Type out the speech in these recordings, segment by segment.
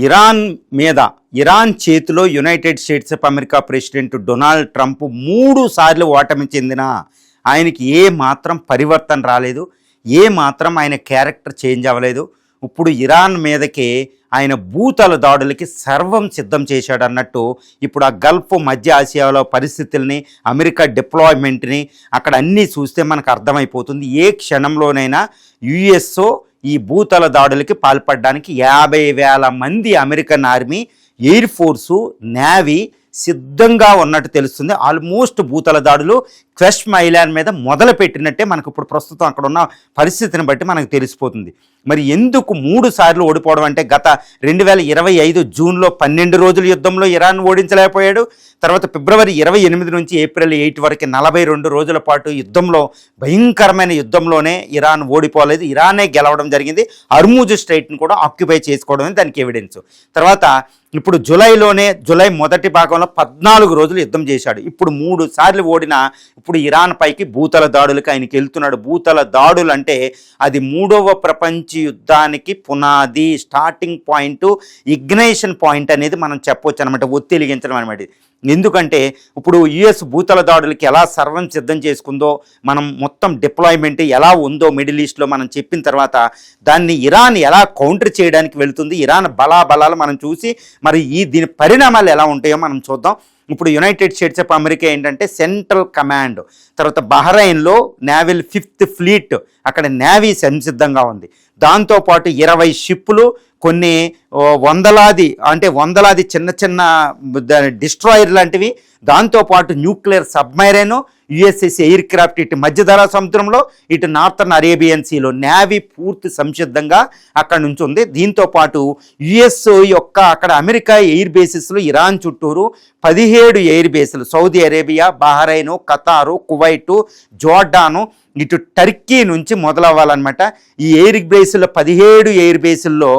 Iran మీద Iran చేతిలో United states of America president Donald Trump 3 సార్లు ఓటమి చెందిన ఆయనకి ఏ మాత్రం పరివర్తన రాలేదు, ఏ మాత్రం ఆయన క్యారెక్టర్ చేంజ్ అవ్వలేదు. ఇప్పుడు ఇరాన్ మీదకి ఆయన భూతల దాడులకి సర్వం సిద్ధం చేశాడు అన్నట్టు ఇప్పుడు ఆ గల్ఫ్ మధ్య ఆసియాలో పరిస్థితుల్ని, అమెరికా డిప్లాయ్మెంట్ని అక్కడ అన్నీ చూస్తే మనకు అర్థమైపోతుంది. ఏ క్షణంలోనైనా యుఎస్ఓ ఈ భూతల దాడులకి పాల్పడడానికి 50,000 మంది American army, air force, navy సిద్ధంగా ఉన్నట్టు తెలుస్తుంది. ఆల్మోస్ట్ భూతల దాడులు క్వెష్మ్ ఐలాండ్ మీద మొదలు పెట్టినట్టే మనకు ఇప్పుడు ప్రస్తుతం అక్కడ ఉన్న పరిస్థితిని బట్టి మనకు తెలిసిపోతుంది. మరి ఎందుకు 3 సార్లు ఓడిపోవడం అంటే, గత 2025 జూన్లో 12 రోజుల యుద్ధంలో ఇరాన్ ఓడించలేకపోయాడు. తర్వాత ఫిబ్రవరి 28 నుంచి ఏప్రిల్ 8 వరకు 42 రోజుల పాటు యుద్ధంలో, భయంకరమైన యుద్ధంలోనే ఇరాన్ ఓడిపోలేదు, ఇరానే గెలవడం జరిగింది. హర్మూజ్ స్ట్రైట్ని కూడా ఆక్యుపై చేసుకోవడమే దానికి ఎవిడెన్స్. తర్వాత ఇప్పుడు జూలై మొదటి భాగంలో 14 రోజులు యుద్ధం చేశాడు. ఇప్పుడు 3 సార్లు ఓడిన ఇప్పుడు ఇరాన్ పైకి భూతల దాడులకు ఆయనకి వెళ్తున్నాడు. భూతల దాడులు అంటే అది 3వ ప్రపంచ యుద్ధానికి పునాది, స్టార్టింగ్ పాయింట్, ఇగ్నైషన్ పాయింట్ అనేది మనం చెప్పొచ్చు అనమాట, ఒత్తిలిగించడం అనమాట. ఎందుకంటే ఇప్పుడు యుఎస్ భూతల దాడులకి ఎలా సర్వం సిద్ధం చేసుకుందో, మనం మొత్తం డిప్లాయ్మెంట్ ఎలా ఉందో మిడిల్ ఈస్ట్లో మనం చెప్పిన తర్వాత దాన్ని ఇరాన్ ఎలా కౌంటర్ చేయడానికి వెళుతుంది, ఇరాన్ బలాలు మనం చూసి మరి దీని పరిణామాలు ఎలా ఉంటాయో మనం చూద్దాం. ఇప్పుడు యునైటెడ్ స్టేట్స్ ఆఫ్ అమెరికా ఏంటంటే సెంట్రల్ కమాండ్, తర్వాత బహ్రెయిన్లో నేవల్ 5th ఫ్లీట్, అక్కడ నేవీ సంసిద్ధంగా ఉంది. దాంతోపాటు 20 షిప్పులు, కొన్ని వందలాది చిన్న చిన్న డిస్ట్రాయర్ లాంటివి, దాంతోపాటు nuclear submarine, USS air craft ఇటు మధ్యధరా సముద్రంలో, ఇటు నార్థన్ అరేబియన్ సీలో నేవీ పూర్తి సంసిద్ధంగా అక్కడ నుంచి ఉంది. దీంతోపాటు యుఎస్ యొక్క అక్కడ అమెరికా ఎయిర్ బేసిస్లు ఇరాన్ చుట్టూరు 17 ఎయిర్ బేసులు, Saudi Arabia, Bahrain, Qatar, Kuwait, Jordan, ఇటు టర్కీ నుంచి మొదలవ్వాలన్నమాట. ఈ ఎయిర్ బేసుల్లో 17 ఎయిర్ బేసుల్లో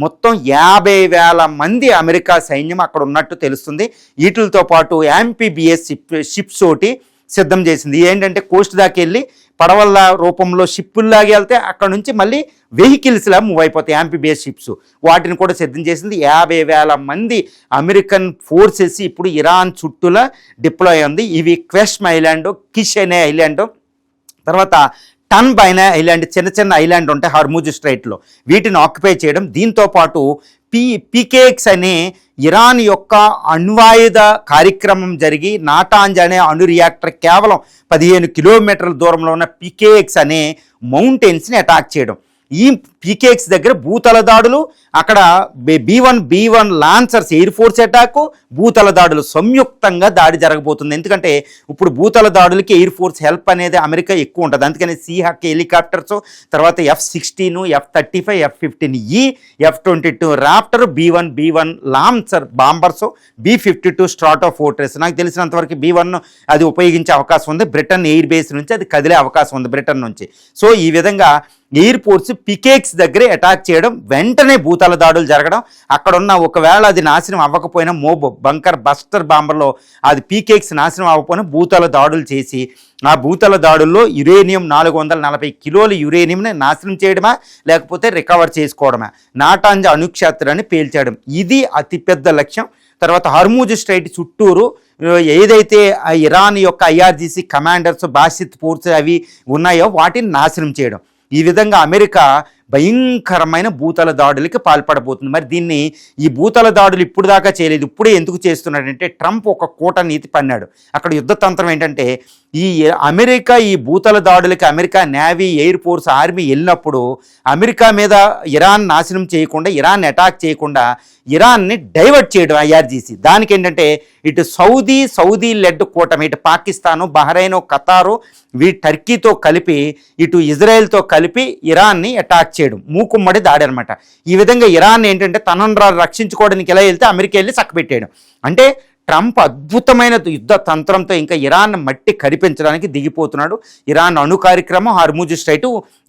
మొత్తం 50,000 మంది అమెరికా సైన్యం అక్కడ ఉన్నట్టు తెలుస్తుంది. వీటితో పాటు యాంఫీబియస్ షిప్స్ ఒకటి సిద్ధం చేసింది. ఏంటంటే కోస్ట్ దాకా వెళ్ళి పడవల రూపంలో షిప్పుల్లాగా వెళ్తే అక్కడ నుంచి మళ్ళీ వెహికల్స్లా మూవ్ అయిపోతాయి యాంఫీబియస్ షిప్స్, వాటిని కూడా సిద్ధం చేసింది. 50,000 మంది అమెరికన్ ఫోర్సెస్ ఇప్పుడు ఇరాన్ చుట్టూలా డిప్లాయ్ ఉంది. ఇవి క్వెష్మ్ ఐలాండ్, కిష్ అనే ఐలాండ్, తర్వాత టన్ బైనా ఐలాండ్, చిన్న చిన్న ఐలాండ్ ఉంటాయి హర్మూజ్ స్ట్రైట్లో, వీటిని ఆక్యుపై చేయడం. దీంతోపాటు పీకేఎక్స్ అనే ఇరాన్ యొక్క అణ్వాయుధ కార్యక్రమం జరిగి నాటాంజ్ అనే అణు రియాక్టర్ కేవలం 15 కిలోమీటర్ల దూరంలో ఉన్న పీకేఎక్స్ అనే మౌంటైన్స్ని అటాక్ చేయడం. ఈ పీకేఎక్స్ దగ్గర భూతల దాడులు, అక్కడ B-1 Lancers air force attack, భూతల దాడులు సంయుక్తంగా దాడి జరగబోతుంది. ఎందుకంటే ఇప్పుడు భూతల దాడులకి ఎయిర్ ఫోర్స్ హెల్ప్ అనేది అమెరికా ఎక్కువ ఉంటుంది. అందుకని సీహక్ హెలికాప్టర్స్, తర్వాత F-16, F-35, F-15E, F-22 Raptor, B-1 Lancer bombers, B-52 Stratofortress. నాకు తెలిసినంతవరకు B-1 అది ఉపయోగించే అవకాశం ఉంది. బ్రిటన్ ఎయిర్ బేస్ నుంచి అది కదిలే అవకాశం ఉంది బ్రిటన్ నుంచి. సో ఈ విధంగా ఎయిర్ ఫోర్స్ పికేక్స్ దగ్గరే అటాక్ చేయడం, వెంటనే భూతల దాడులు జరగడం, అక్కడున్న ఒకవేళ అది నాశనం అవ్వకపోయినా మోబ్ బంకర్ బస్టర్ బాంబర్లో అది పీకేక్స్ నాశనం అవ్వకపోయినా భూతల దాడులు చేసి ఆ భూతల దాడుల్లో యురేనియం 440 కిలోల యురేనియంని నాశనం చేయడమా లేకపోతే రికవర్ చేసుకోవడమా, నాటాంజ్ అణుక్షేత్రాన్ని పేల్చేయడం, ఇది అతిపెద్ద లక్ష్యం. తర్వాత హర్మూజ్ స్ట్రైట్ చుట్టూరు ఏదైతే ఇరాన్ యొక్క IRGC కమాండర్స్, బాసిత్ ఫోర్స్ అవి ఉన్నాయో వాటిని నాశనం చేయడం. ఈ విధంగా అమెరికా భయంకరమైన భూతల దాడులకి పాల్పడబోతుంది. మరి దీన్ని ఈ భూతల దాడులు ఇప్పుడు దాకా చేయలేదు, ఇప్పుడే ఎందుకు చేస్తున్నాడంటే ట్రంప్ ఒక కూటనీతి పన్నాడు. అక్కడ యుద్ధ తంత్రం ఏంటంటే ఈ అమెరికా ఈ భూతల దాడులకి America navy, air force, army వెళ్ళినప్పుడు అమెరికా మీద ఇరాన్ నాశనం చేయకుండా, ఇరాన్ అటాక్ చేయకుండా ఇరాన్ని డైవర్ట్ చేయడం IRGC. దానికి ఏంటంటే ఇటు సౌదీ లెడ్ కూటమి, ఇటు పాకిస్తాను, బహ్రెయిన్, ఖతారు, టర్కీతో కలిపి, ఇటు ఇజ్రాయెల్తో కలిపి ఇరాన్ని అటాక్ చేయడం, మూకుమ్మడి దాడి అనమాట. ఈ విధంగా ఇరాన్ ఏంటంటే తనను రక్షించుకోవడానికి ఎలా వెళ్తే అమెరికా వెళ్ళి చక్కబెట్టేయడం. అంటే ట్రంప్ అద్భుతమైన యుద్ధ తంత్రంతో ఇంకా ఇరాన్ మట్టి కరిపించడానికి దిగిపోతున్నాడు. ఇరాన్ అణు కార్యక్రమం, హర్మూజ్ స్ట్రైట్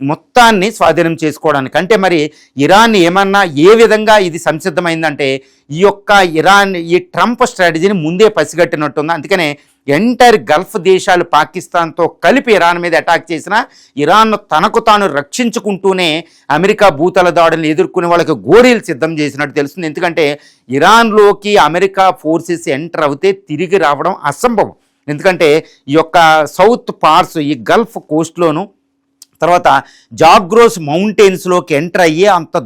మొత్తాన్ని స్వాధీనం చేసుకోవడానికి. అంటే మరి ఇరాన్ ఏమన్నా ఏ విధంగా ఇది సంసిద్ధమైందంటే ఈ ట్రంప్ స్ట్రాటజీని ముందే పసిగట్టినట్టుంది. అందుకనే ఎంటైర్ గల్ఫ్ దేశాలు పాకిస్తాన్తో కలిపి ఇరాన్ మీద అటాక్ చేసినా ఇరాన్ తనకు తాను రక్షించుకుంటూనే అమెరికా భూతల దాడులను ఎదుర్కొనే వాళ్ళకి గోరీలు సిద్ధం చేసినట్టు తెలుస్తుంది. ఎందుకంటే ఇరాన్లోకి అమెరికా ఫోర్సెస్ ఎంటర్ అవుతే తిరిగి రావడం అసంభవం. ఎందుకంటే ఈ యొక్క సౌత్ పార్ట్స్ ఈ గల్ఫ్ కోస్ట్లోను తర్వాత జాగ్రోస్ మౌంటైన్స్లోకి ఎంటర్ అయ్యి అంత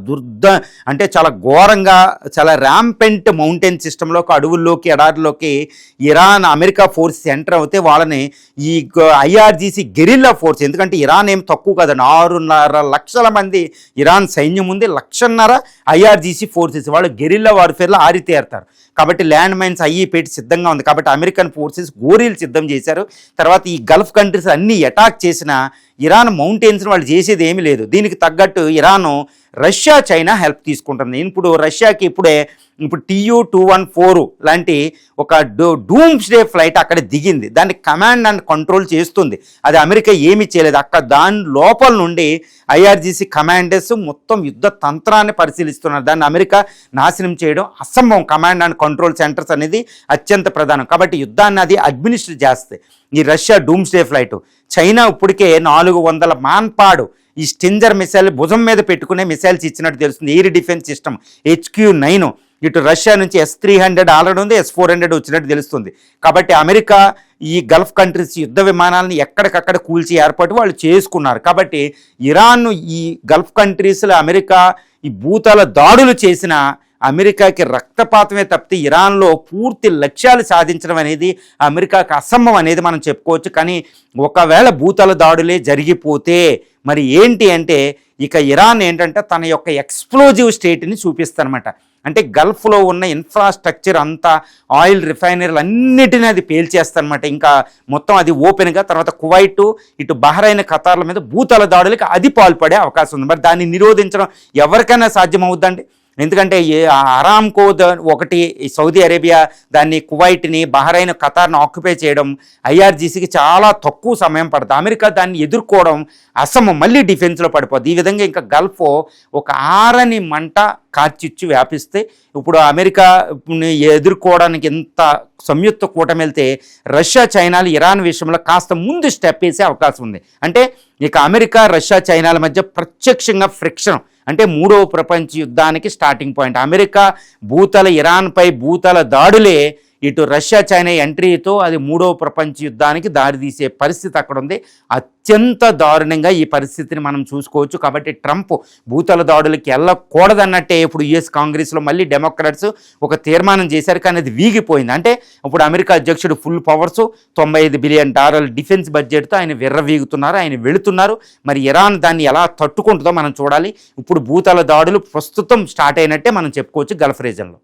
అంటే చాలా ఘోరంగా చాలా ర్యాంపెంట్ మౌంటైన్ సిస్టంలోకి అడవుల్లోకి ఎడారిలోకి ఇరాన్ అమెరికా ఫోర్సెస్ ఎంటర్ అవుతే వాళ్ళని ఈ ఐఆర్జీసీ గెరిల్లా ఫోర్స్, ఎందుకంటే ఇరాన్ ఏం తక్కువ కదండి, 6.5 లక్షల మంది ఇరాన్ సైన్యం ఉంది, 1.5 లక్షల ఐఆర్జీసీ ఫోర్సెస్, వాళ్ళు గెరిల్లా వార్ఫేర్లో ఆరితేరుతారు. కాబట్టి ల్యాండ్ మైన్స్ అయ్యి పెట్టి సిద్ధంగా ఉంది. కాబట్టి అమెరికన్ ఫోర్సెస్ గోరీలు సిద్ధం చేశారు. తర్వాత ఈ గల్ఫ్ కంట్రీస్ అన్నీ అటాక్ చేసిన ఇరాన్ మౌంటైన్స్ని వాళ్ళు చేసేది ఏమీ లేదు. దీనికి తగ్గట్టు ఇరాను రష్యా చైనా హెల్ప్ తీసుకుంటుంది. ఇప్పుడు రష్యాకి ఇప్పుడు TU-214 లాంటి ఒక డూమ్స్డే ఫ్లైట్ అక్కడ దిగింది. దాన్ని కమాండ్ అండ్ కంట్రోల్ చేస్తుంది. అది అమెరికా ఏమీ చేయలేదు. అక్కడ దాని లోపల నుండి ఐఆర్జీసీ కమాండర్స్ మొత్తం యుద్ధ తంత్రాన్ని పరిశీలిస్తున్నారు. దాన్ని అమెరికా నాశనం చేయడం అసంభవం. కమాండ్ అండ్ కంట్రోల్ సెంటర్స్ అనేది అత్యంత ప్రధానం. కాబట్టి యుద్ధాన్ని అది అడ్మినిస్ట్రేట్ చేస్తే ఈ రష్యా డూమ్స్డే ఫ్లైట్. చైనా ఇప్పటికే 400 మాన్పాడు ఈ స్టింజర్ మిసైల్ భుజం మీద పెట్టుకునే మిసైల్స్ ఇచ్చినట్టు తెలుస్తుంది. Air defence system HQ-9. ఇటు రష్యా నుంచి S-300 ఆల్రెడీ ఉంది, S-400 వచ్చినట్టు తెలుస్తుంది. కాబట్టి అమెరికా ఈ గల్ఫ్ కంట్రీస్ యుద్ధ విమానాలను ఎక్కడికక్కడ కూల్చి ఏర్పాటు వాళ్ళు చేసుకున్నారు. కాబట్టి ఇరాన్ ఈ గల్ఫ్ కంట్రీస్లో అమెరికా ఈ భూతాల దాడులు చేసిన అమెరికాకి రక్తపాతమే తప్పితే ఇరాన్లో పూర్తి లక్ష్యాలు సాధించడం అనేది అమెరికాకి అసంభవం అనేది మనం చెప్పుకోవచ్చు. కానీ ఒకవేళ భూతల దాడులే జరిగిపోతే మరి ఏంటి అంటే ఇక ఇరాన్ ఏంటంటే తన యొక్క ఎక్స్ప్లోజివ్ స్టేట్ని చూపిస్తారనమాట. అంటే గల్ఫ్లో ఉన్న ఇన్ఫ్రాస్ట్రక్చర్ అంతా ఆయిల్ రిఫైనరీలు అన్నిటినీ అది పేల్చేస్తారనమాట. ఇంకా మొత్తం అది ఓపెన్గా. తర్వాత కువైట్, ఇటు బహ్రైన్, ఖతార్ల మీద భూతల దాడులకి అది పాల్పడే అవకాశం ఉంది. మరి దాన్ని నిరోధించడం ఎవరికైనా సాధ్యమవుద్దండి? ఎందుకంటే అరామ్కో ఒకటి సౌదీ అరేబియా దాన్ని కువైట్ని, బహ్రైన్, ఖతార్ని ఆక్యుపై చేయడం ఐఆర్జీసీకి చాలా తక్కువ సమయం పడుతుంది. అమెరికా దాన్ని ఎదుర్కోవడం అసమం, మళ్ళీ డిఫెన్స్లో పడిపోద్ది. ఈ విధంగా ఇంకా గల్ఫ్ ఒక ఆరని మంట కార్చిచ్చు వ్యాపిస్తే ఇప్పుడు అమెరికా ఎదుర్కోవడానికి ఎంత సంయుక్త కూటమి వెళ్తే రష్యా చైనాలు ఇరాన్ విషయంలో కాస్త ముందు స్టెప్ వేసే అవకాశం ఉంది. అంటే ఇక అమెరికా రష్యా చైనాల మధ్య ప్రత్యక్షంగా ఫ్రిక్షన్, అంటే 3వ ప్రపంచ యుద్ధానికి స్టార్టింగ్ పాయింట్. అమెరికా ఇరాన్పై భూతల దాడులే ఇటు రష్యా చైనా ఎంట్రీతో అది 3వ ప్రపంచ యుద్ధానికి దారితీసే పరిస్థితి అక్కడ ఉంది. అత్యంత దారుణంగా ఈ పరిస్థితిని మనం చూసుకోవచ్చు. కాబట్టి ట్రంప్ భూతల దాడులకి వెళ్ళకూడదన్నట్టే ఇప్పుడు US కాంగ్రెస్లో మళ్ళీ డెమోక్రాట్స్ ఒక తీర్మానం చేశారు. కానీ అది వీగిపోయింది. అంటే ఇప్పుడు అమెరికా అధ్యక్షుడు ఫుల్ పవర్స్, $95 బిలియన్ డిఫెన్స్ బడ్జెట్తో ఆయన విర్రవీగుతున్నారు, ఆయన వెళుతున్నారు. మరి ఇరాన్ దాన్ని ఎలా తట్టుకుంటుందో మనం చూడాలి. ఇప్పుడు భూతల దాడులు ప్రస్తుతం స్టార్ట్ అయినట్టే మనం చెప్పుకోవచ్చు గల్ఫ్ రీజన్లో.